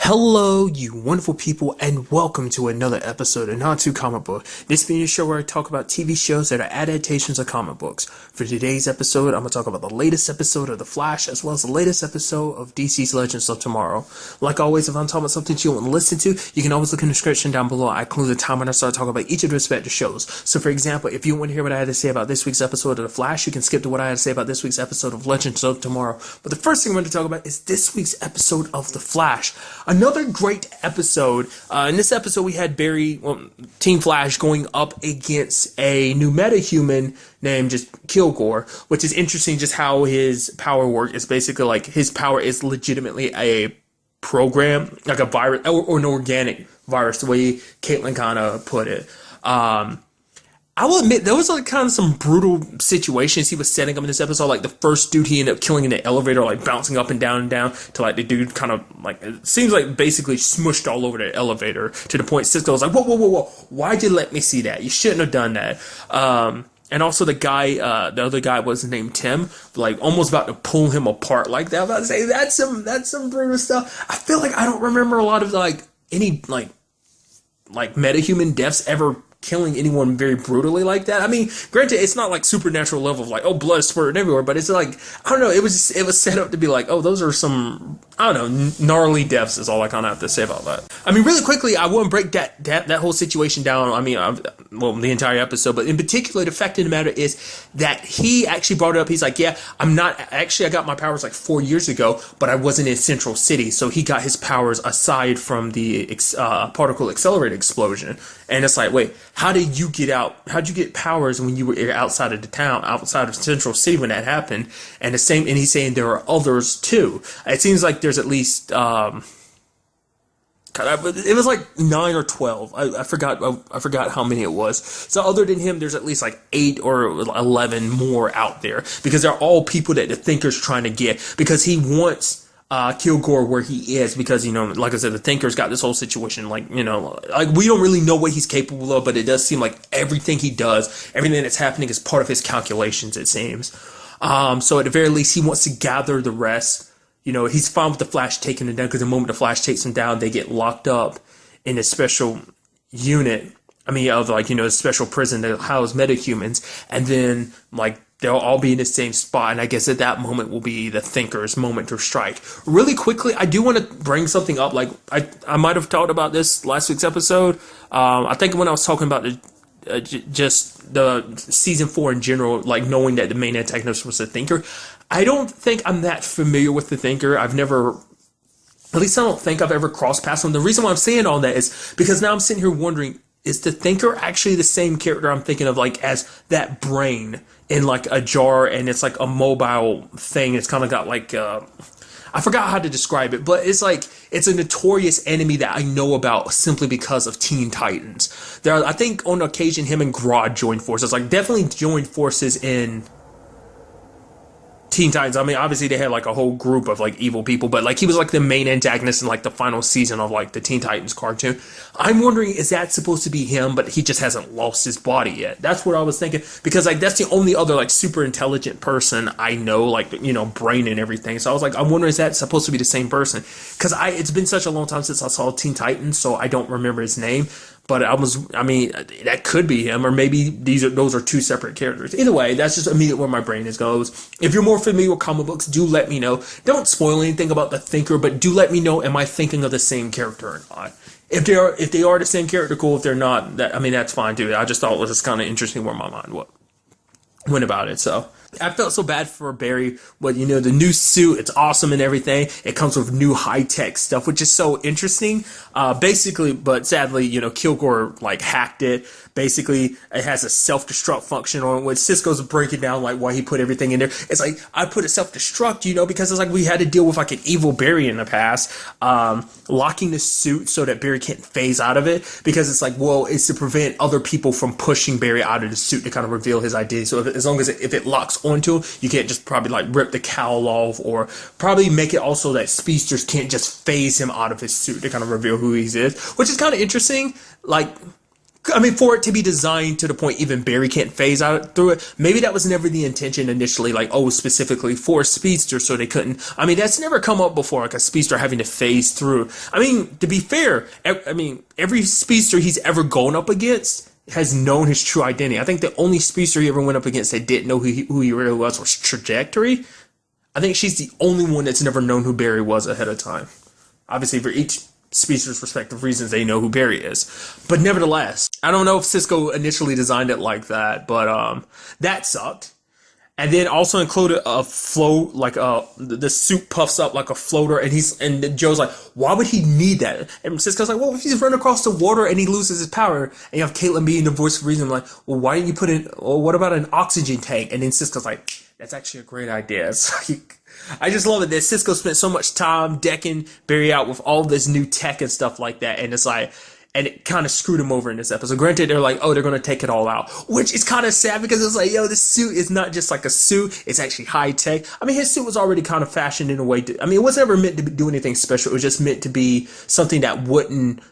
Hello, you wonderful people, and welcome to another episode of Not Too Comic Book. This being a show where I talk about TV shows that are adaptations of comic books. For today's episode, I'm going to talk about the latest episode of The Flash, as well as the latest episode of DC's Legends of Tomorrow. Like always, if I'm talking about something you want to listen to, you can always look in the description down below. I include the time when I start talking about each of the respective shows. So for example, if you want to hear what I had to say about this week's episode of The Flash, you can skip to what I had to say about this week's episode of Legends of Tomorrow. But the first thing I'm going to talk about is this week's episode of The Flash. Another great episode. In this episode, we had Team Flash going up against a new metahuman named just Kilgore, which is interesting just how his power works. It's basically like his power is legitimately a program, like a virus, or an organic virus, the way Caitlin kind of put it. I will admit, there was like kind of some brutal situations he was setting up in this episode. Like the first dude he ended up killing in the elevator, like bouncing up and down, to like the dude kind of like, it seems like basically smushed all over the elevator to the point Cisco was like, whoa, why'd you let me see that? You shouldn't have done that. And also the other guy was named Tim, like almost about to pull him apart like that. I was about to say, that's some brutal stuff. I feel like I don't remember a lot of like any like metahuman deaths ever killing anyone very brutally like that. I mean, granted, it's not like supernatural level of like, oh, blood spurting everywhere, but it's like, I don't know, it was set up to be like, oh, those are some, I don't know, gnarly deaths is all I kind of have to say about that. I mean, really quickly, I wouldn't break that whole situation down. I mean, the entire episode, but in particular, the fact of the matter is that he actually brought it up. He's like, yeah, I got my powers like 4 years ago, but I wasn't in Central City, so he got his powers aside from the particle accelerator explosion. And it's like, wait, how did you get out? How'd you get powers when you were outside of the town, outside of Central City when that happened? And he's saying there are others too. It seems like there's at least, it was like 9 or 12. I forgot how many it was. So other than him, there's at least like 8 or 11 more out there, because they're all people that the Thinker's trying to get, because he wants Kilgore where he is, because, you know, like I said, the Thinker's got this whole situation, like, you know, like we don't really know what he's capable of, but it does seem like everything he does, everything that's happening is part of his calculations, it seems. So at the very least, he wants to gather the rest. You know, he's fine with the Flash taking him down, because the moment the Flash takes him down, they get locked up in a special unit. I mean, of like, you know, a special prison that house metahumans, and then like they'll all be in the same spot, and I guess at that moment will be the Thinker's moment to strike. Really quickly, I do want to bring something up. Like, I might have talked about this last week's episode. I think when I was talking about just the season 4 in general, like knowing that the main antagonist was the Thinker, I don't think I'm that familiar with the Thinker. At least I don't think I've ever crossed paths him. The reason why I'm saying all that is because now I'm sitting here wondering, is the Thinker actually the same character I'm thinking of, like as that brain in like a jar, and it's like a mobile thing? It's kind of got like, I forgot how to describe it, but it's like, it's a notorious enemy that I know about simply because of Teen Titans. I think on occasion him and Grodd joined forces, like definitely joined forces in Teen Titans. I mean, obviously they had like a whole group of like evil people, but like he was like the main antagonist in like the final season of like the Teen Titans cartoon. I'm wondering, is that supposed to be him, but he just hasn't lost his body yet? That's what I was thinking, because like that's the only other like super intelligent person I know, like, you know, brain and everything. So I was like, I'm wondering, is that supposed to be the same person? Because it's been such a long time since I saw Teen Titans, so I don't remember his name. But I mean, that could be him, or maybe those are two separate characters. Either way, that's just immediately where my brain goes. If you're more familiar with comic books, do let me know. Don't spoil anything about the Thinker, but do let me know, am I thinking of the same character or not? If they are the same character, cool. If they're not, that's fine too. I just thought it was just kind of interesting where my mind went about it. So I felt so bad for Barry, but you know, the new suit, it's awesome and everything. It comes with new high-tech stuff, which is so interesting. Basically, but sadly, you know, Kilgore like hacked it. Basically, it has a self-destruct function on it, when Cisco's breaking down like why he put everything in there. It's like, I put a self-destruct, you know, because it's like we had to deal with like an evil Barry in the past, locking the suit so that Barry can't phase out of it, because it's like, well, it's to prevent other people from pushing Barry out of the suit to kind of reveal his identity. So as long as if it locks onto him, you can't just probably like rip the cowl off, or probably make it also that speedsters can't just phase him out of his suit to kind of reveal who he is, which is kind of interesting. Like, I mean, for it to be designed to the point even Barry can't phase out through it, maybe that was never the intention initially, like, oh, specifically for speedster, so they couldn't. I mean, that's never come up before, like a speedster having to phase through. I mean, to be fair, I mean, every speedster he's ever gone up against has known his true identity. I think the only speedster he ever went up against that didn't know who he really was Trajectory. I think she's the only one that's never known who Barry was ahead of time. Obviously, for each speedster's respective reasons, they know who Barry is. But nevertheless, I don't know if Cisco initially designed it like that, but that sucked. And then also included a float, like the suit puffs up like a floater, and Joe's like, why would he need that? And Cisco's like, well, if he's running across the water and he loses his power, and you have Caitlin being the voice of reason, like, well, why didn't you put in, well, what about an oxygen tank? And then Cisco's like, that's actually a great idea. So I just love it that Cisco spent so much time decking Barry out with all this new tech and stuff like that, and it's like, and it kind of screwed him over in this episode. Granted, they're like, oh, they're going to take it all out, which is kind of sad because it's like, yo, this suit is not just like a suit. It's actually high tech. I mean, his suit was already kind of fashioned in a way. I mean, it was never meant to do anything special. It was just meant to be something that wouldn't,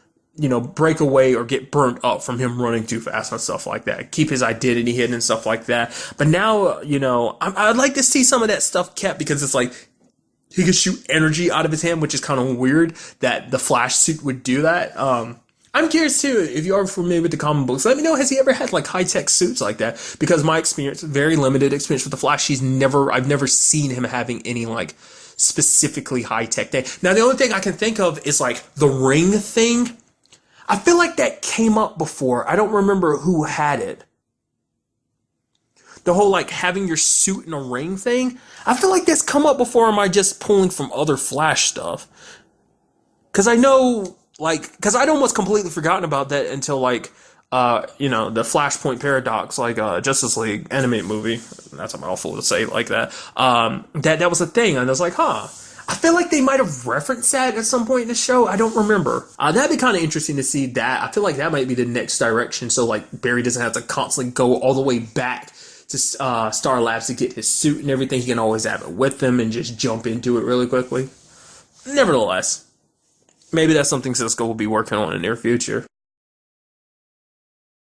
break away or get burnt up from him running too fast and stuff like that. Keep his identity hidden and stuff like that. But now, I'd like to see some of that stuff kept because it's like, he could shoot energy out of his hand, which is kind of weird that the Flash suit would do that. I'm curious too, if you are familiar with the comic books, let me know, has he ever had like high-tech suits like that? Because my experience, very limited experience with the Flash, I've never seen him having any like specifically high-tech thing. Now the only thing I can think of is like the ring thing. I feel like that came up before. I don't remember who had it. The whole like having your suit in a ring thing. I feel like that's come up before. Or am I just pulling from other Flash stuff? Because I know, because I'd almost completely forgotten about that until the Flashpoint Paradox, Justice League animated movie. That's a mouthful to say like that. That was a thing, and I was like, huh. I feel like they might have referenced that at some point in the show. I don't remember. That'd be kind of interesting to see that. I feel like that might be the next direction. So like Barry doesn't have to constantly go all the way back to Star Labs to get his suit and everything. He can always have it with him and just jump into it really quickly. Nevertheless, maybe that's something Cisco will be working on in the near future.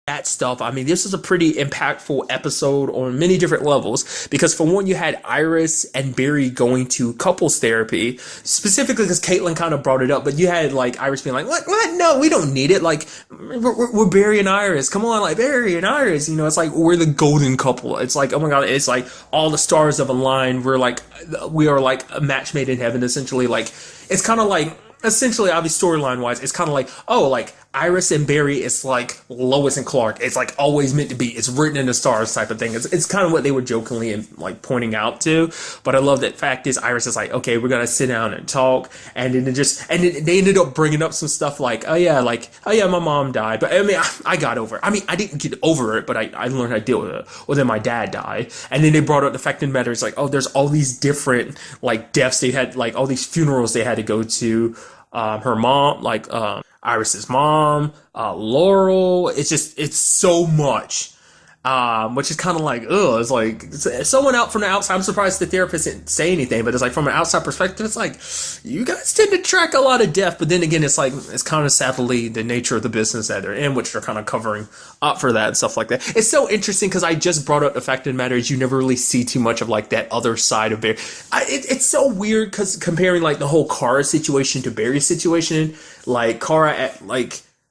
That stuff. I mean, this is a pretty impactful episode on many different levels because for one, you had Iris and Barry going to couples therapy, specifically because Caitlin kind of brought it up, but you had like Iris being like, what? No, we don't need it. Like, we're Barry and Iris. Come on, like Barry and Iris. It's like, we're the golden couple. It's like, oh my God, it's like all the stars have aligned. We are like a match made in heaven, essentially. Like, it's kind of like, essentially, obviously, storyline wise, it's kind of like, oh, like Iris and Barry is like Lois and Clark. It's like always meant to be. It's written in the stars type of thing. It's kind of what they were jokingly and like pointing out to. But I love that fact is Iris is like, okay, we're gonna sit down and talk, and then they ended up bringing up some stuff like, oh yeah, my mom died, but I mean, I got over it. I mean, I didn't get over it, but I learned how to deal with it. Well, then my dad died, and then they brought up the fact of the matter is like, oh, there's all these different like deaths they had, like all these funerals they had to go to. Her mom, Iris's mom, Laurel. It's so much. Which is kind of like, ugh, it's like, someone out from the outside, I'm surprised the therapist didn't say anything, but it's like, from an outside perspective, it's like, you guys tend to track a lot of death, but then again, it's like, it's kind of sadly the nature of the business that they're in, which they're kind of covering up for that and stuff like that. It's so interesting, because I just brought up the fact of the matter is you never really see too much of, like, that other side of Barry. It's so weird, because comparing, like, the whole Kara situation to Barry's situation, like, Kara,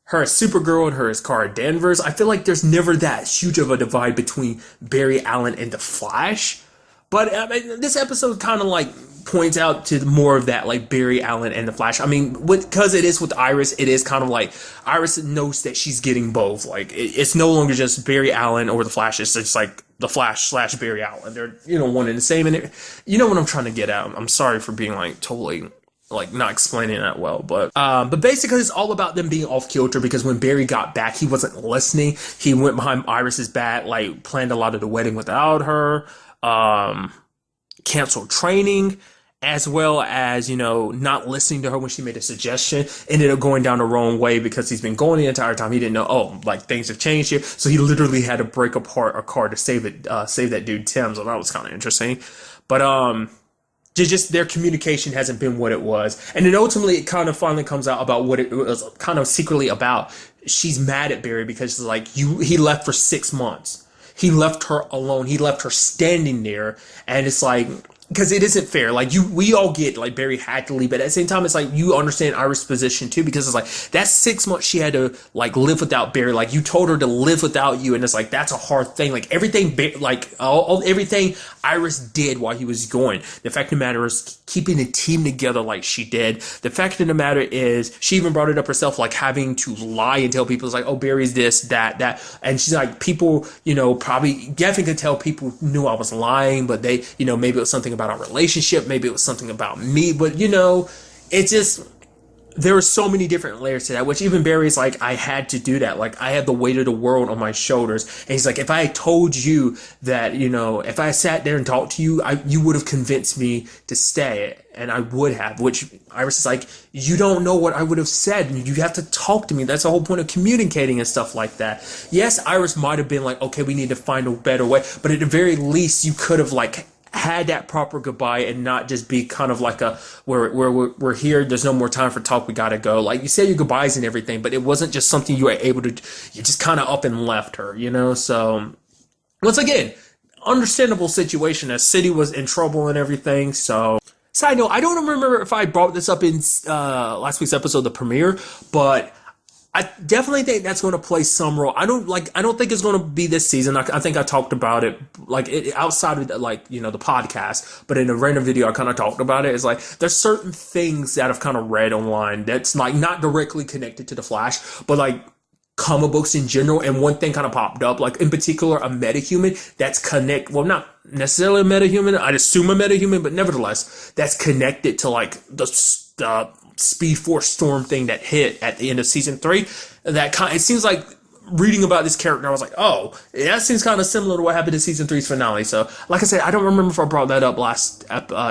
her as Supergirl and her as Kara Danvers, I feel like there's never that huge of a divide between Barry Allen and the Flash. But I mean, this episode kind of like points out to more of that, like Barry Allen and the Flash. I mean, because it is with Iris, it is kind of like Iris knows that she's getting both. Like, it's no longer just Barry Allen or the Flash. It's just like the Flash / Barry Allen. They're, one and the same. And you know what I'm trying to get at. I'm sorry for being like totally like not explaining that well, but basically it's all about them being off kilter, because when Barry got back, he wasn't listening. He went behind Iris's back, like planned a lot of the wedding without her, canceled training, as well as, not listening to her when she made a suggestion, ended up going down the wrong way because he's been going the entire time. He didn't know, things have changed here. So he literally had to break apart a car to save that dude, Tim. So that was kind of interesting. But, just their communication hasn't been what it was. And then ultimately it kind of finally comes out about what it was kind of secretly about. She's mad at Barry because it's like he left for 6 months. He left her alone. He left her standing there. And it's like, because it isn't fair. Like we all get like Barry had to leave, but at the same time, it's like you understand Iris' position too, because it's like that's 6 months she had to like live without Barry. Like you told her to live without you, and it's like that's a hard thing. Like everything, like everything Iris did while he was going. The fact of the matter is keeping the team together like she did. The fact of the matter is she even brought it up herself, like having to lie and tell people it's like, oh, Barry's this, that, and she's like, people, probably Gavin could tell people knew I was lying, but they, maybe it was something about our relationship, maybe it was something about me, but it just, there were so many different layers to that, which even Barry's like, I had to do that. Like, I had the weight of the world on my shoulders. And he's like, if I had told you that, if I sat there and talked to you, you would have convinced me to stay. And I would have, which Iris is like, you don't know what I would have said. You have to talk to me. That's the whole point of communicating and stuff like that. Yes, Iris might have been like, okay, we need to find a better way. But at the very least, you could have like had that proper goodbye and not just be kind of like a we're here, there's no more time for talk, we gotta go. Like you say your goodbyes and everything, but it wasn't just something you were able to, you just kind of up and left her, so once again, understandable situation as City was in trouble and everything. So side note, I don't remember if I brought this up in last week's episode, the premiere, but I definitely think that's going to play some role. I don't think it's going to be this season. I think I talked about it outside of the podcast, but in a random video I kind of talked about it. It's like there's certain things that I've kind of read online that's like not directly connected to the Flash, but like comic books in general. And one thing kind of popped up, like in particular a metahuman that's not necessarily a metahuman. I'd assume a metahuman, but nevertheless that's connected to like the Speed Force Storm thing that hit at the end of season 3. It seems like reading about this character, I was like, oh, that seems kind of similar to what happened in season 3's finale. So, like I said, I don't remember if I brought that up last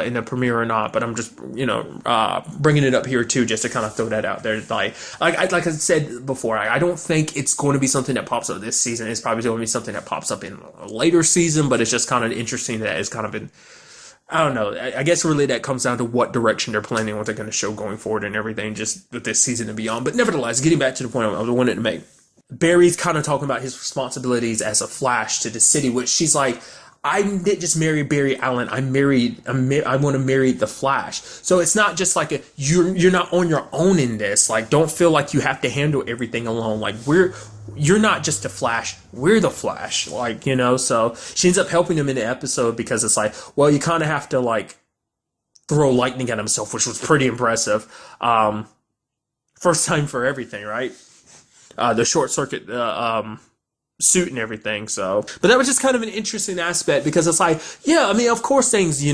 in the premiere or not, but I'm just bringing it up here too, just to kind of throw that out there. Like I said before, I don't think it's going to be something that pops up this season. It's probably going to be something that pops up in a later season, but it's just kind of interesting that it's kind of been. I don't know. I guess really that comes down to what direction they're planning, what they're going to show going forward and everything, just with this season and beyond. But nevertheless, getting back to the point I wanted to make, Barry's kind of talking about his responsibilities as a Flash to the city, which she's like, I didn't just marry Barry Allen. I want to marry the Flash. So it's not just like you're not on your own in this. Like, don't feel like you have to handle everything alone. Like you're not just the Flash. We're the Flash. Like, so she ends up helping him in the episode because it's like, well, you kind of have to like throw lightning at himself, which was pretty impressive. First time for everything, right? The short circuit, suit and everything. So, but that was just kind of an interesting aspect because it's like, yeah, I mean, of course things,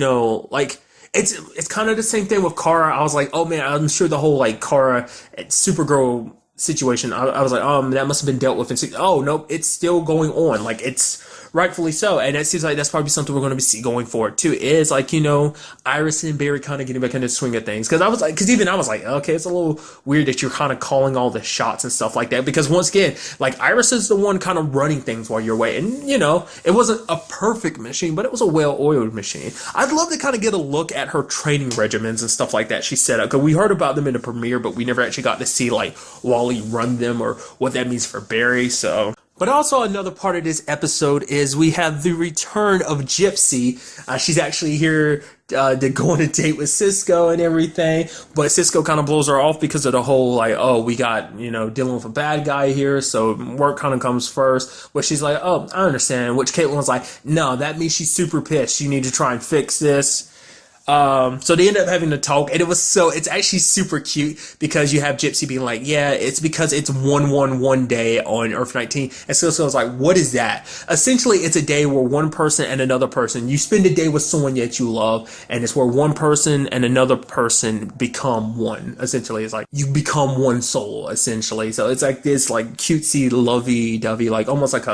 like it's kind of the same thing with Kara. I was like, oh man, I'm sure the whole like Kara Supergirl situation, I was like, that must have been dealt with. And oh no, it's still going on. Like it's rightfully so. And it seems like that's probably something we're going to see going forward too, is like, Iris and Barry kind of getting back into the swing of things. Because I was like, okay, it's a little weird that you're kind of calling all the shots and stuff like that. Because once again, like Iris is the one kind of running things while you're away. And, it wasn't a perfect machine, but it was a well-oiled machine. I'd love to kind of get a look at her training regimens and stuff like that she set up. Because we heard about them in the premiere, but we never actually got to see like Wally run them or what that means for Barry. So... But also another part of this episode is we have the return of Gypsy. She's actually here to go on a date with Cisco and everything. But Cisco kind of blows her off because of the whole like, oh, we got, dealing with a bad guy here. So work kind of comes first. But she's like, oh, I understand. Which Caitlin was like, no, that means she's super pissed. You need to try and fix this. So they end up having to talk, and it's actually super cute because you have Gypsy being like, yeah, it's because it's 111 day on Earth 19. And so it's like, what is that? Essentially, it's a day where one person and another person, you spend a day with someone that you love, and it's where one person and another person become one. Essentially, it's like you become one soul, essentially. So it's like this like cutesy, lovey-dovey, like almost like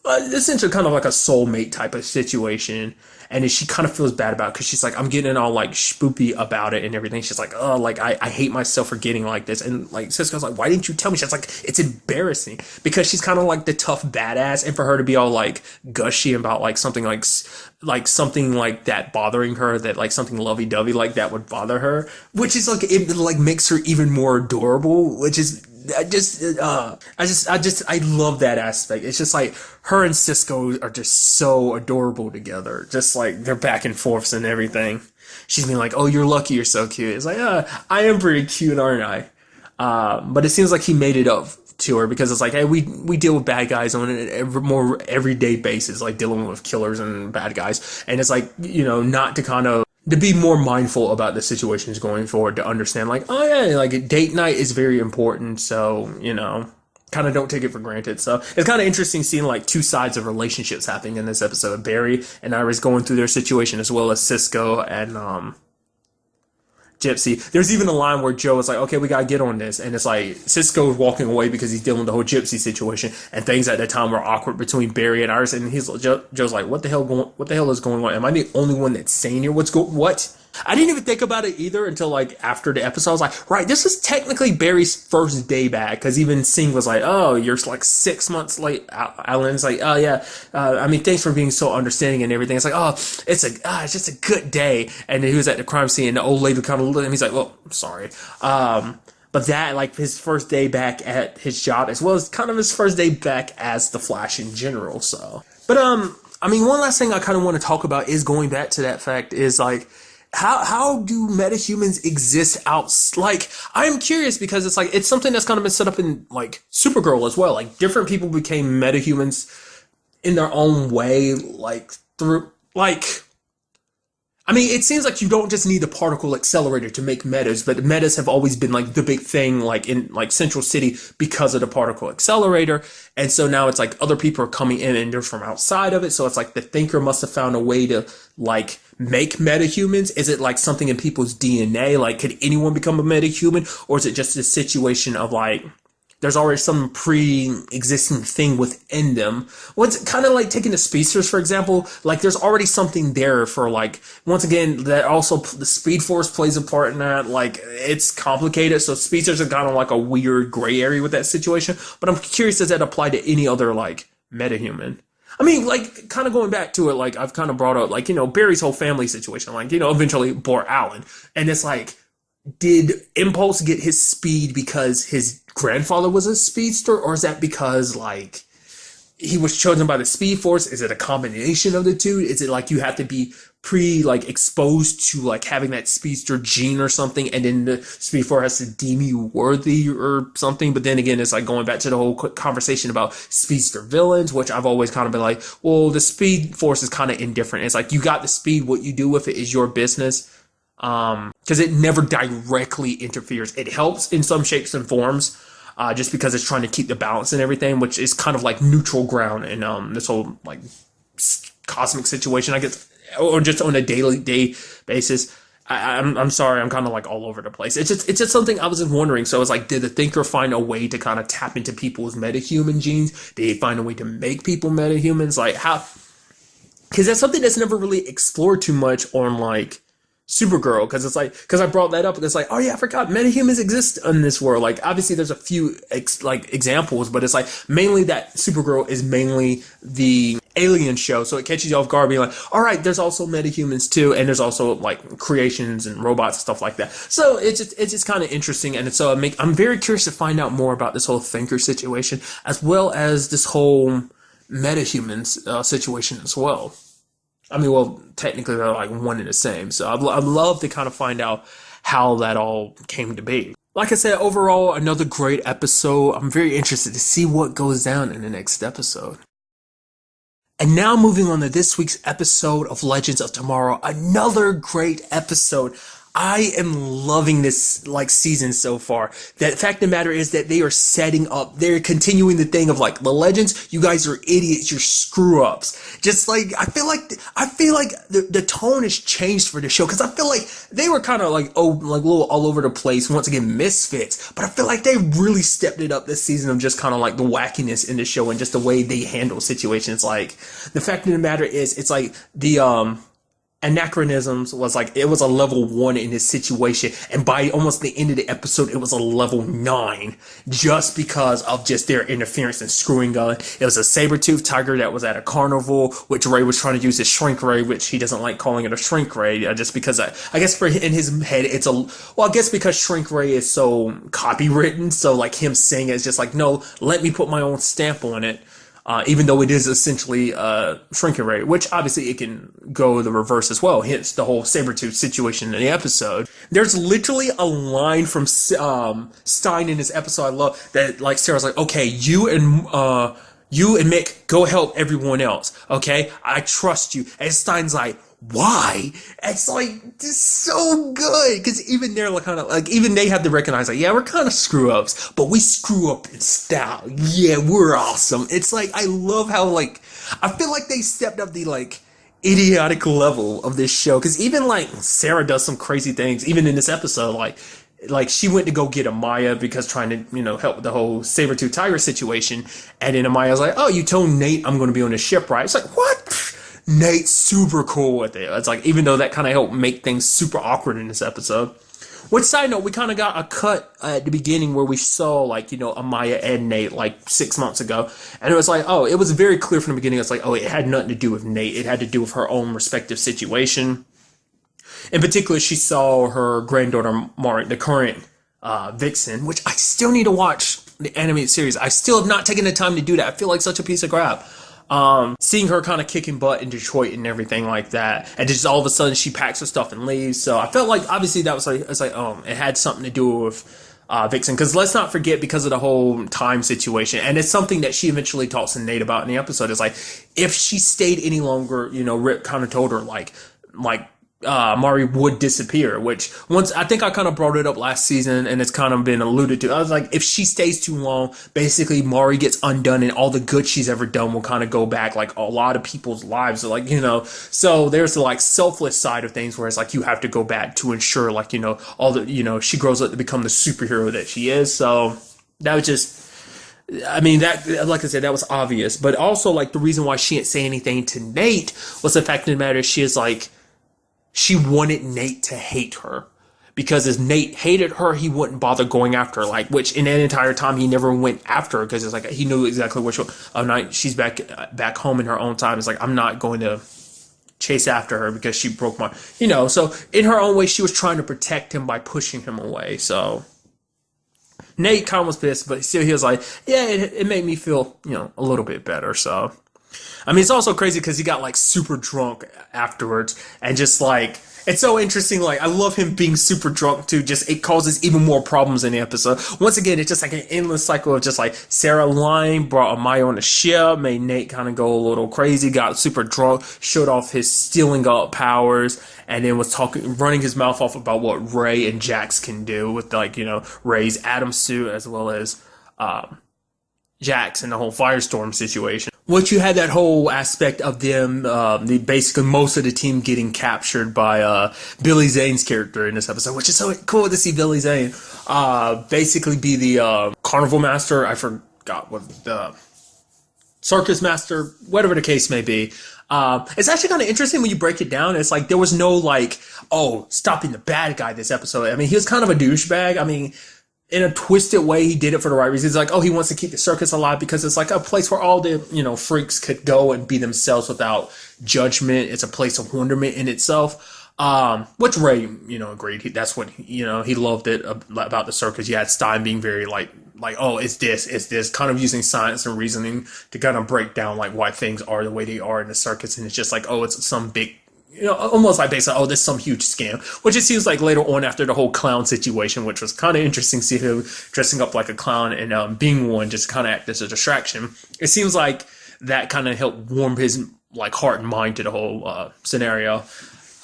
essentially kind of like a soulmate type of situation. And she kind of feels bad about it because she's like, I'm getting all like spoopy about it and everything. She's like, oh, like I hate myself for getting like this. And like Cisco's like, why didn't you tell me? She's like, it's embarrassing, because she's kind of like the tough badass, and for her to be all like gushy about like something like something like that bothering her, that like something lovey-dovey like that would bother her, which is like, it like makes her even more adorable, which is I love that aspect. It's just like her and Cisco are just so adorable together. Just like their back and forths and everything. She's being like, "Oh, you're lucky, you're so cute." It's like, I am pretty cute, aren't I? But it seems like he made it up to her, because it's like, hey, we deal with bad guys on an more everyday basis, like dealing with killers and bad guys, and it's like, not to kind of to be more mindful about the situations going forward, to understand like, oh yeah, like date night is very important, so kind of don't take it for granted. So it's kind of interesting seeing like two sides of relationships happening in this episode. Barry and Iris going through their situation, as well as Cisco and Gypsy. There's even a line where Joe is like, okay, we gotta get on this, and it's like Cisco is walking away because he's dealing with the whole Gypsy situation, and things at that time were awkward between Barry and Iris, and Joe's like, what the hell is going on? Am I the only one that's saying here? What? I didn't even think about it either until like after the episode. I was like, right, this is technically Barry's first day back, because even Singh was like, oh, you're like 6 months late. Alan's like, oh yeah, thanks for being so understanding and everything. It's like, oh, it's just a good day. And then he was at the crime scene, and the old lady kind of looked at him. He's like, well, I'm sorry. But that, like, his first day back at his job, as well as kind of his first day back as the Flash in general. So, but one last thing I kind of want to talk about is going back to that fact is like, how do metahumans exist out? Like, I'm curious, because it's like, it's something that's kind of been set up in like Supergirl as well. Like, different people became metahumans in their own way, like through like. It seems like you don't just need the particle accelerator to make metas, but metas have always been like the big thing, like in like Central City, because of the particle accelerator. And so now it's like other people are coming in and they're from outside of it. So it's like the thinker must have found a way to like make metahumans. Is it like something in people's DNA? Like, could anyone become a metahuman? Or is it just a situation of like, there's already some pre-existing thing within them? Well, it's kind of like taking the speedsters, for example. Like, there's already something there for, like, once again, that also, the Speed Force plays a part in that. Like, it's complicated, so speedsters are kind of like a weird gray area with that situation. But I'm curious, does that apply to any other, like, metahuman? Like, kind of going back to it, like, I've kind of brought up, like, Barry's whole family situation. Like, eventually bore Alan. And it's like, did Impulse get his speed because his grandfather was a speedster, or is that because like he was chosen by the Speed Force? Is it a combination of the two? Is it like you have to be exposed to like having that speedster gene or something, and then the Speed Force has to deem you worthy or something? But then again, it's like going back to the whole conversation about speedster villains, which I've always kind of been like, well, the Speed Force is kind of indifferent. It's like, you got the speed, what you do with it is your business. Because it never directly interferes. It helps in some shapes and forms, just because it's trying to keep the balance and everything, which is kind of like neutral ground in this whole like cosmic situation, I guess, or just on a day basis. I'm sorry, I'm kind of like all over the place. It's just something I was just wondering. So it's like, did the thinker find a way to kind of tap into people's metahuman genes? Did he find a way to make people metahumans? Like, how? Because that's something that's never really explored too much on like Supergirl, because I brought that up, and it's like, oh yeah, I forgot metahumans exist in this world. Like, obviously there's a few examples, but it's like mainly that Supergirl is mainly the alien show, so it catches you off guard, being like, all right, there's also metahumans too, and there's also like creations and robots and stuff like that. So it's just kind of interesting, and so I'm very curious to find out more about this whole thinker situation, as well as this whole metahumans situation as well. Technically they're like one and the same. So I'd love to kind of find out how that all came to be. Like I said, overall, another great episode. I'm very interested to see what goes down in the next episode. And now moving on to this week's episode of Legends of Tomorrow, another great episode. I am loving this like season so far. The fact of the matter is that they are setting up, they're continuing the thing of like, the Legends, you guys are idiots, you're screw ups. Just like, I feel like the tone has changed for the show, because I feel like they were kind of like, a little all over the place, once again, misfits. But I feel like they really stepped it up this season of just kind of like the wackiness in the show and just the way they handle situations. Like, the fact of the matter is, it's like anachronisms was like, it was a level 1 in this situation, and by almost the end of the episode it was a level 9, just because of just their interference and screwing on. It was a saber-toothed tiger that was at a carnival, which Ray was trying to use his shrink ray, which he doesn't like calling it a shrink ray, just because I guess in his head it's I guess because shrink ray is so copywritten, so like him saying it is just like, no, let me put my own stamp on it. Even though it is essentially shrinking ray, which obviously it can go the reverse as well. Hence the whole Sabretooth situation in the episode. There's literally a line from Stein in this episode I love that, like, Sarah's like, okay, you and Mick go help everyone else, okay? I trust you. And Stein's like, why? It's like, this is so good, because even they're like, kind of like, even they have to recognize, like, yeah, we're kind of screw ups, but we screw up in style. Yeah, we're awesome. It's like, I love how, like, I feel like they stepped up the, like, idiotic level of this show, because even, like, Sarah does some crazy things, even in this episode, like she went to go get Amaya because trying to, help with the whole Sabretooth Tiger situation, and then Amaya's like, oh, you told Nate I'm going to be on the ship, right? It's like, what? Nate's super cool with it. It's like, even though that kind of helped make things super awkward in this episode. Which, side note, we kind of got a cut at the beginning where we saw, like, Amaya and Nate, like, 6 months ago. And it was like, oh, it was very clear from the beginning. It's like, oh, it had nothing to do with Nate. It had to do with her own respective situation. In particular, she saw her granddaughter, Mari, the current Vixen, which I still need to watch the animated series. I still have not taken the time to do that. I feel like such a piece of crap. Seeing her kind of kicking butt in Detroit and everything like that, and just all of a sudden she packs her stuff and leaves. So I felt like, obviously, that was like, it's like, it had something to do with Vixen, because let's not forget, because of the whole time situation, and it's something that she eventually talks to Nate about in the episode, is like, if she stayed any longer, Rip kind of told her like Mari would disappear, which I think I kind of brought it up last season, and it's kind of been alluded to. I was like, if she stays too long, basically Mari gets undone, and all the good she's ever done will kind of go back. Like, a lot of people's lives are like, so there's the, like, selfless side of things, where it's like, you have to go back to ensure, like, all the, she grows up to become the superhero that she is. So that was just, I mean, that, like I said, that was obvious. But also, like, the reason why she didn't say anything to Nate was the fact of the matter, she is like, she wanted Nate to hate her, because if Nate hated her, he wouldn't bother going after her. Like, which in that entire time he never went after her, because it's like, he knew exactly which night she's back home in her own time. It's like, I'm not going to chase after her because she broke my, So in her own way, she was trying to protect him by pushing him away. So Nate kind of was pissed, but still he was like, yeah, it made me feel, a little bit better. So. I mean, it's also crazy because he got, like, super drunk afterwards, and just, like, it's so interesting. Like, I love him being super drunk too. Just, it causes even more problems in the episode. Once again, it's just like an endless cycle of just, like, Sarah lying, brought Amaya on the ship, made Nate kind of go a little crazy, got super drunk, showed off his stealing up powers, and then was running his mouth off about what Ray and Jax can do with, like, Ray's Atom suit, as well as Jax and the whole Firestorm situation. Once you had that whole aspect of them, basically most of the team getting captured by Billy Zane's character in this episode, which is so cool to see Billy Zane basically be the carnival master. I forgot what the circus master, whatever the case may be. It's actually kind of interesting when you break it down. It's like there was no, like, stopping the bad guy this episode. I mean, he was kind of a douchebag. I mean, in a twisted way, he did it for the right reasons. Like, he wants to keep the circus alive because it's like a place where all the, freaks could go and be themselves without judgment. It's a place of wonderment in itself. Which Ray, agreed. That's what, he loved it about the circus. You had Stein being very like, it's this, kind of using science and reasoning to kind of break down, like, why things are the way they are in the circus. And it's just like, it's some big, almost like basically, there's some huge scam, which it seems like later on after the whole clown situation, which was kind of interesting to see him dressing up like a clown and being one, just kind of act as a distraction. It seems like that kind of helped warm his, like, heart and mind to the whole scenario.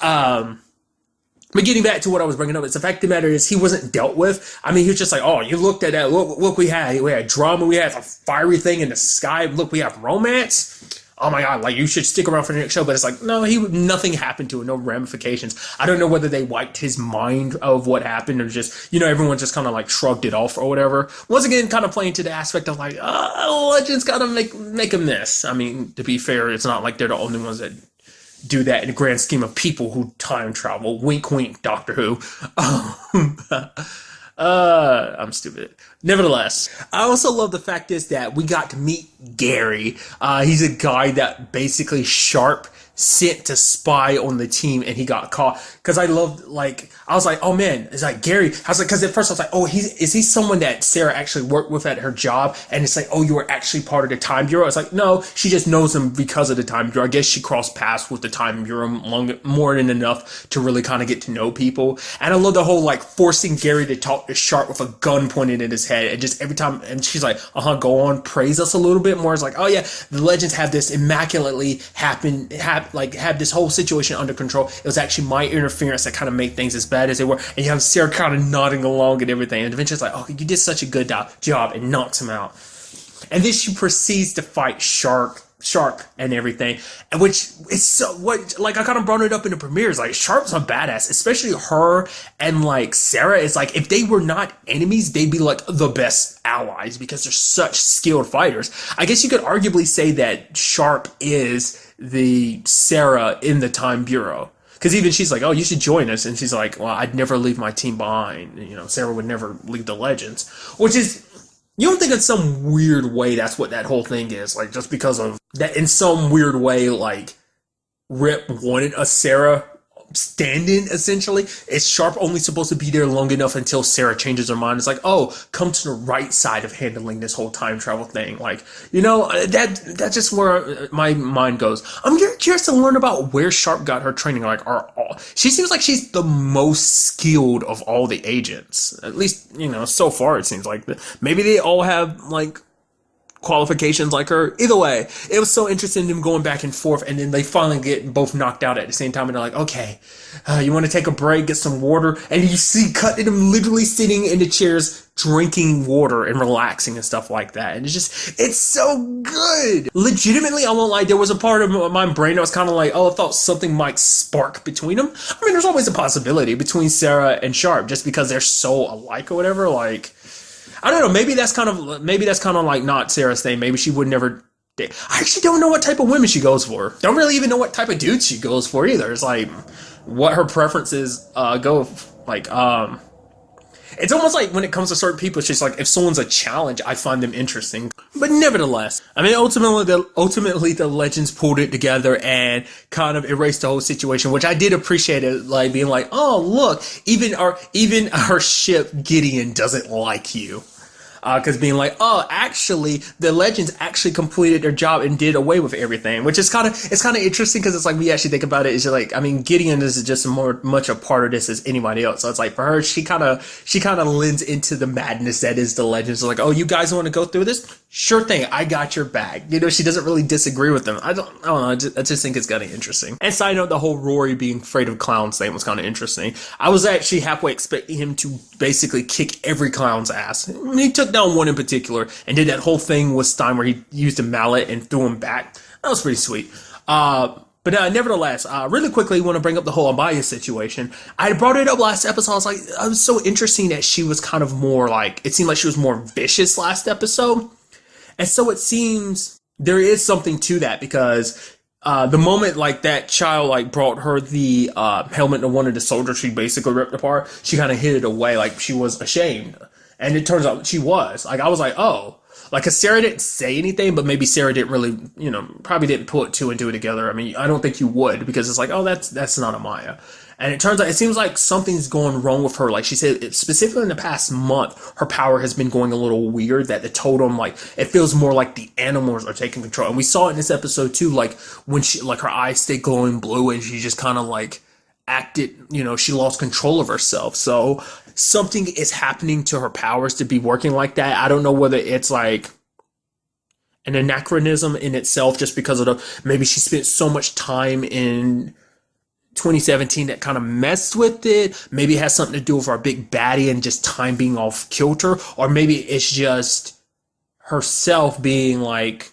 But getting back to what I was bringing up, it's the fact of the matter is he wasn't dealt with. I mean, he was just like, you looked at that. Look, we had drama. We had a fiery thing in the sky. Look, we have romance. Oh my God, like, you should stick around for the next show. But it's like, no, nothing happened to it, no ramifications. I don't know whether they wiped his mind of what happened or just, everyone just kind of, like, shrugged it off or whatever. Once again, kind of playing to the aspect of, like, Legends gotta make a mess. I mean, to be fair, it's not like they're the only ones that do that in the grand scheme of people who time travel. Wink, wink, Doctor Who. I'm stupid. Nevertheless, I also love the fact is that we got to meet Gary. He's a guy that basically Sharp sent to spy on the team, and he got caught. Because I loved, like, I was like, oh man, it's like Gary. I was like, because at first I was like, oh, is he someone that Sarah actually worked with at her job? And it's like, oh, you were actually part of the Time Bureau. It's like, no, she just knows him because of the Time Bureau. I guess she crossed paths with the Time Bureau more than enough to really kind of get to know people. And I love the whole, like, forcing Gary to talk to Sharp with a gun pointed at his head. And just every time, and she's like, go on, praise us a little bit more. It's like, oh yeah, the Legends have this immaculately have this whole situation under control. It was actually my interference that kind of made things as bad as they were. And you have Sarah kind of nodding along and everything. And eventually it's like, oh, you did such a good job, and knocks him out. And then she proceeds to fight Sharp and everything, and which is so what, like, I kind of brought it up in the premieres, like Sharp's a badass, especially her and like Sarah. It's like if they were not enemies, they'd be like the best allies because they're such skilled fighters. I guess you could arguably say that Sharp is the Sarah in the Time Bureau. Because even she's like, oh, you should join us. And she's like, well, I'd never leave my team behind. You know, Sarah would never leave the Legends. Which is, you don't think in some weird way that's what that whole thing is? Like, just because of that, in some weird way, like, Rip wanted a Sarah stand-in, essentially. Is Sharp only supposed to be there long enough until Sarah changes her mind? It's like, oh, come to the right side of handling this whole time travel thing. Like, you know, that's just where my mind goes. I'm curious to learn about where Sharp got her training. Like, she seems like she's the most skilled of all the agents. At least, you know, so far it seems like. Maybe they all have, like, qualifications like her. Either way, it was so interesting them going back and forth, and then they finally get both knocked out at the same time, and they're like, okay, you want to take a break, get some water? And you see cut them literally sitting in the chairs drinking water and relaxing and stuff like that. And it's so good. Legitimately, I won't lie, there was a part of my brain that was kind of like, oh, I thought something might spark between them. I mean, there's always a possibility between Sarah and Sharp, just because they're so alike or whatever. Like, I don't know. Maybe that's kind of like not Sarah's thing. Maybe she would never date. I actually don't know what type of women she goes for. Don't really even know what type of dudes she goes for either. It's like what her preferences go like. It's almost like when it comes to certain people, it's just like if someone's a challenge, I find them interesting. But nevertheless, I mean, ultimately the Legends pulled it together and kind of erased the whole situation, which I did appreciate it, like being like, oh look, even our ship Gideon doesn't like you. Because being like, oh, actually, the Legends actually completed their job and did away with everything, which is kind of interesting because it's like we actually think about it. It's just like, I mean, Gideon is just much a part of this as anybody else. So it's like for her, she kind of lends into the madness that is the Legends. So like, oh, you guys want to go through this? Sure thing, I got your back. You know, she doesn't really disagree with them. I don't know. I just think it's kind of interesting. And side note, the whole Rory being afraid of clowns thing was kind of interesting. I was actually halfway expecting him to basically kick every clown's ass. I mean, he took down one in particular and did that whole thing with Stein where he used a mallet and threw him back. That was pretty sweet. But nevertheless, really quickly, I want to bring up the whole Amaya situation. I brought it up last episode. I was like, it was so interesting that she was kind of more like, it seemed like she was more vicious last episode. And so it seems there is something to that because the moment like that child like brought her the helmet to one of the soldiers she basically ripped apart, she kind of hid it away like she was ashamed. And it turns out she was. Like, I was like, oh. Like, cause Sarah didn't say anything, but maybe Sarah didn't really, you know, probably didn't put two and two together. I mean, I don't think you would because it's like, oh, that's not Amaya. And it turns out, it seems like something's going wrong with her. Like she said, specifically in the past month, her power has been going a little weird, that the totem, like, it feels more like the animals are taking control. And we saw it in this episode too, like, when she, like, her eyes stay glowing blue and she just kind of, like, acted, you know, she lost control of herself. So something is happening to her powers to be working like that. I don't know whether it's, like, an anachronism in itself just because of the, maybe she spent so much time in 2017 that kind of messed with it. Maybe it has something to do with our big baddie and just time being off kilter, or maybe it's just herself being like,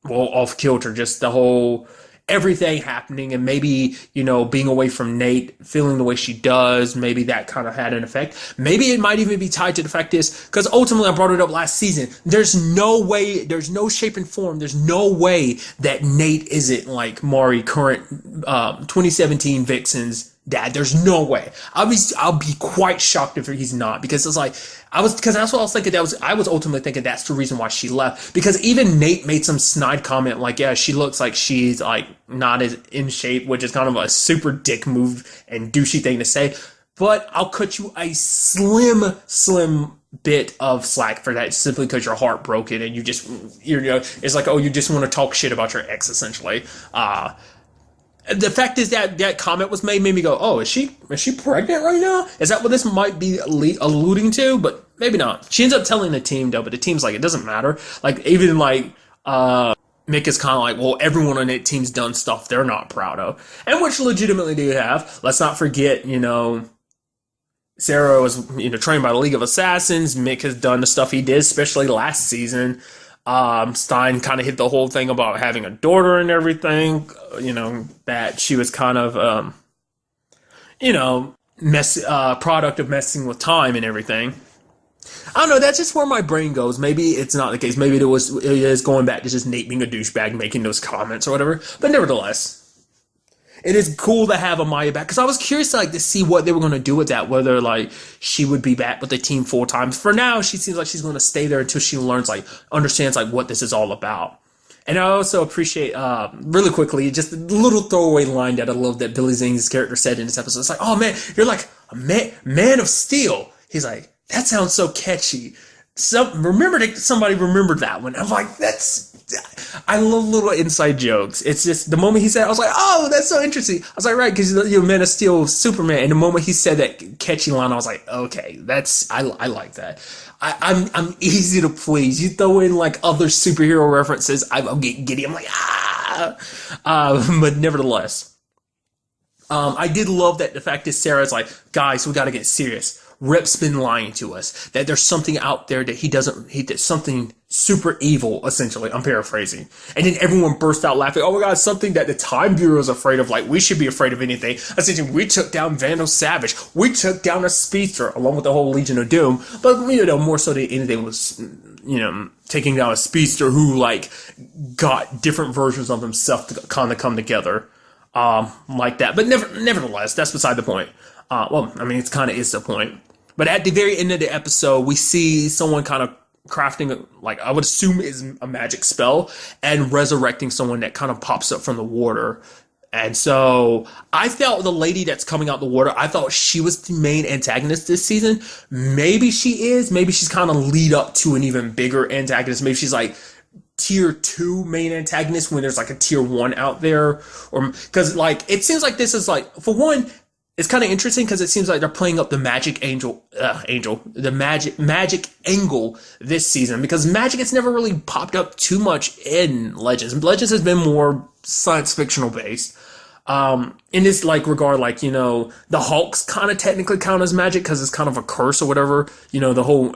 well, off kilter, just the whole everything happening, and maybe, being away from Nate, feeling the way she does, maybe that kind of had an effect. Maybe it might even be tied to the fact is, because ultimately I brought it up last season, there's no way, there's no shape and form, there's no way that Nate isn't like Mari, current 2017 Vixen's dad. There's no way. I'll be quite shocked if he's not, because it's like, because that's what I was thinking. I was ultimately thinking that's the reason why she left, because even Nate made some snide comment like, yeah, she looks like she's like not as in shape, which is kind of a super dick move and douchey thing to say. But I'll cut you a slim bit of slack for that, simply because you're heartbroken and it's like, oh, you just want to talk shit about your ex, essentially. The fact is that comment was made me go, oh, is she pregnant right now? Is that what this might be alluding to? But maybe not. She ends up telling the team though, but the team's like, it doesn't matter. Like, even like Mick is kind of like, well, everyone on that team's done stuff they're not proud of, and which legitimately they have. Let's not forget, Sarah was trained by the League of Assassins. Mick has done the stuff he did, especially last season. Stein kind of hit the whole thing about having a daughter and everything, that she was kind of, product of messing with time and everything. I don't know, that's just where my brain goes. Maybe it's not the case. Maybe it is going back to just Nate being a douchebag making those comments or whatever. But nevertheless, it is cool to have Amaya back, because I was curious to see what they were going to do with that, whether she would be back with the team full time. For now, she seems like she's going to stay there until she learns, understands what this is all about. And I also appreciate, really quickly, just a little throwaway line that I love that Billy Zane's character said in this episode. It's like, oh man, you're like a man of steel. He's like, that sounds so catchy. Somebody remembered that one. I'm like, I love little inside jokes. It's just the moment he said it, I was like, oh, that's so interesting. I was like, right, because you're Man of Steel, Superman. And the moment he said that catchy line, I was like, okay, I like that. I'm easy to please. You throw in other superhero references, I'll get giddy. I'm like, but nevertheless, I did love that the fact is Sarah's like, guys, we got to get serious. Rip's been lying to us that there's something out there that he did something super evil, essentially. I'm paraphrasing. And then everyone burst out laughing. Oh my God, something that the Time Bureau is afraid of. We should be afraid of anything. Essentially, we took down Vandal Savage. We took down a speedster along with the whole Legion of Doom. But, more so than anything was, taking down a speedster who, got different versions of himself to kind of come together, like that. But nevertheless, that's beside the point. It kind of is the point. But at the very end of the episode, we see someone kind of crafting, I would assume is a magic spell, and resurrecting someone that kind of pops up from the water. And so I felt the lady that's coming out the water, I thought she was the main antagonist this season. Maybe she is. Maybe she's kind of lead up to an even bigger antagonist. Maybe she's tier 2 main antagonist when there's a tier 1 out there. Or because it seems like this is for one, it's kind of interesting because it seems like they're playing up the magic the magic angle this season, because magic has never really popped up too much in Legends. Legends has been more science fictional based. In this regard, the Hulks kind of technically count as magic because it's kind of a curse or whatever. The whole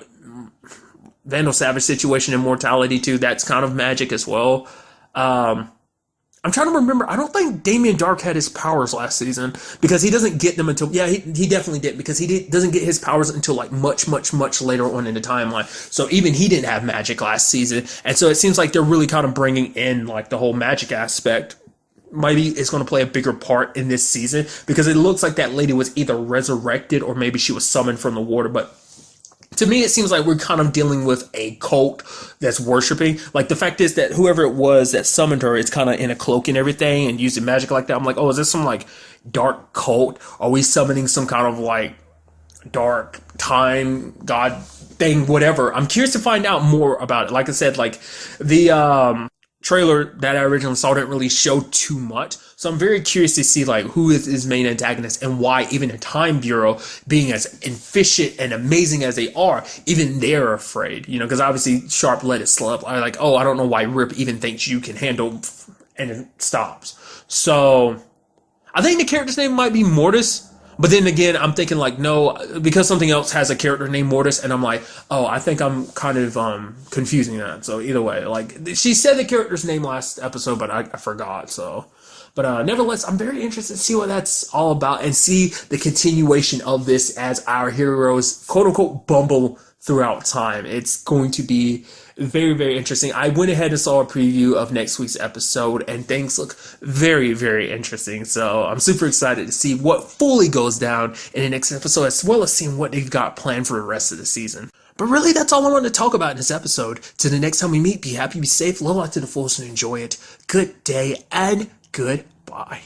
Vandal Savage situation, immortality too, that's kind of magic as well. I'm trying to remember. I don't think Damien Dark had his powers last season, because he doesn't get them until, he definitely did, because doesn't get his powers until much later on in the timeline. So even he didn't have magic last season. And so it seems like they're really kind of bringing in the whole magic aspect. Maybe it's going to play a bigger part in this season, because it looks like that lady was either resurrected or maybe she was summoned from the water. But to me, it seems like we're kind of dealing with a cult that's worshiping. The fact is that whoever it was that summoned her is kind of in a cloak and everything and using magic like that. I'm like, oh, is this some dark cult? Are we summoning some kind of dark time god thing? Whatever. I'm curious to find out more about it. Like I said, the trailer that I originally saw didn't really show too much. So I'm very curious to see who is his main antagonist, and why even the Time Bureau, being as efficient and amazing as they are, even they're afraid. Because obviously Sharp let it slip. I don't know why Rip even thinks you can handle, and it stops. So I think the character's name might be Mortis. But then again, I'm thinking no, because something else has a character named Mortis, and I'm like, oh, I think I'm kind of confusing that. So either way, she said the character's name last episode, but I forgot. So But nevertheless, I'm very interested to see what that's all about and see the continuation of this as our heroes, quote unquote, bumble throughout time. It's going to be very, very interesting. I went ahead and saw a preview of next week's episode, and things look very, very interesting. So I'm super excited to see what fully goes down in the next episode, as well as seeing what they've got planned for the rest of the season. But really, that's all I wanted to talk about in this episode. Till the next time we meet, be happy, be safe, live life to the fullest, and enjoy it. Good day, and goodbye.